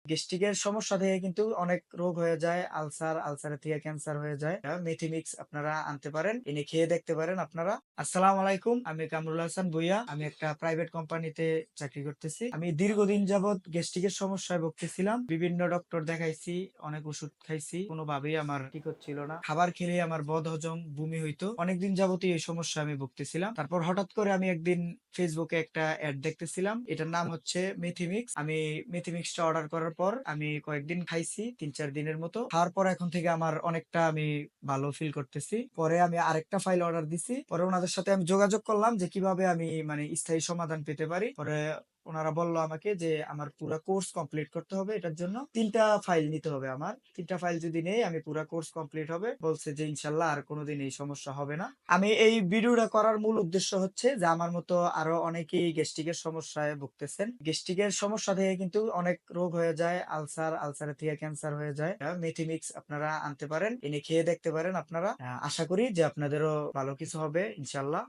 গ্যাস্ট্রিকের সমস্যা থেকে কিন্তু অনেক রোগ হয়ে যায়। আলসারের থেকে ক্যান্সার হয়ে যায়। মেথিমিক্স আপনারা আনতে পারেন, এনে খেয়ে দেখতে পারেন আপনারা। আসসালামু আলাইকুম, আমি কামরুল হাসান ভুইয়া। আমি একটা প্রাইভেট কোম্পানিতে চাকরি করতেছি। আমি দীর্ঘদিন যাবত গ্যাস্ট্রিকের সমস্যায় ভুগতেছিলাম। বিভিন্ন ডক্টর দেখাইছি, অনেক ওষুধ খাইছি, কোনোভাবেই আমার ঠিক হচ্ছিল না। খাবার খেলে আমার বদহজম, বমি হইতো। অনেকদিন যাবতই এই সমস্যা আমি ভুগতেছিলাম। তারপর হঠাৎ করে আমি একদিন ফেসবুকে একটা অ্যাড দেখতেছিলাম, এটার নাম হচ্ছে মেথিমিক্স। আমি মেথিমিক্সটা অর্ডার করার পর আমি কয়েকদিন খাইছি, 3-4 দিনের মতো। খাওয়ার পর এখন থেকে আমার অনেকটা আমি ভালো ফিল করতেছি। পরে আমি আরেকটা ফাইল অর্ডার দিছি। পরে ওনাদের সাথে আমি যোগাযোগ করলাম যে কিভাবে আমি মানে স্থায়ী সমাধান পেতে পারি। পরে ওনারা বললো আমাকে যে আমার পুরো কোর্স কমপ্লিট করতে হবে, এটার জন্য 3টা ফাইল নিতে হবে। আমার 3টা ফাইল যদি নেই আমি পুরো কোর্স কমপ্লিট হবে। বলছে যে ইনশাল্লাহ আর কোনোদিন এই সমস্যা হবে না। আমি এই ভিডিওটা করার মূল উদ্দেশ্য হচ্ছে যে আমার মতো আরো অনেকেই গ্যাস্ট্রিকের সমস্যায় ভুগতেছেন। গ্যাস্ট্রিকের সমস্যা থেকে কিন্তু অনেক রোগ হয়ে যায়। আলসারের থেকে ক্যান্সার হয়ে যায়। মেথিমিক্স আপনারা আনতে পারেন, এনে খেয়ে দেখতে পারেন আপনারা। আশা করি যে আপনাদেরও ভালো কিছু হবে ইনশাল্লাহ।